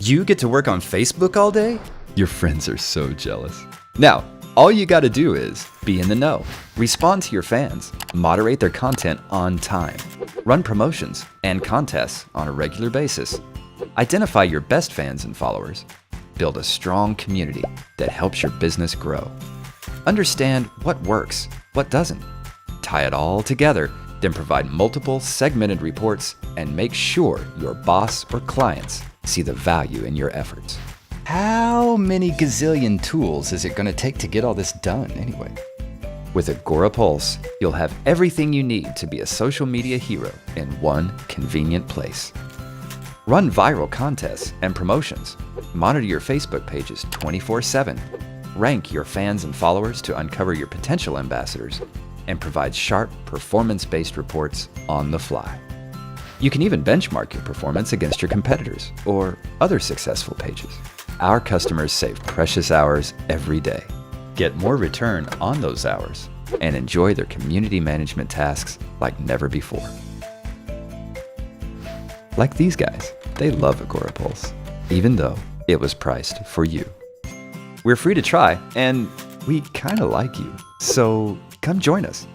You get to work on Facebook all day? Your friends are so jealous. Now, all you gotta do is be in the know, respond to your fans, moderate their content on time, run promotions and contests on a regular basis, identify your best fans and followers, build a strong community that helps your business grow, understand what works, what doesn't, tie it all together, then provide multiple segmented reports and make sure your boss or clients see the value in your efforts. How many gazillion tools is it going to take to get all this done anyway? With Agorapulse, you'll have everything you need to be a social media hero in one convenient place. Run viral contests and promotions, monitor your Facebook pages 24/7, rank your fans and followers to uncover your potential ambassadors, and provide sharp, performance-based reports on the fly. You can even benchmark your performance against your competitors or other successful pages. Our customers save precious hours every day, get more return on those hours, and enjoy their community management tasks like never before. Like these guys, they love Agorapulse, even though it was priced for you. We're free to try, and we kinda like you, so come join us.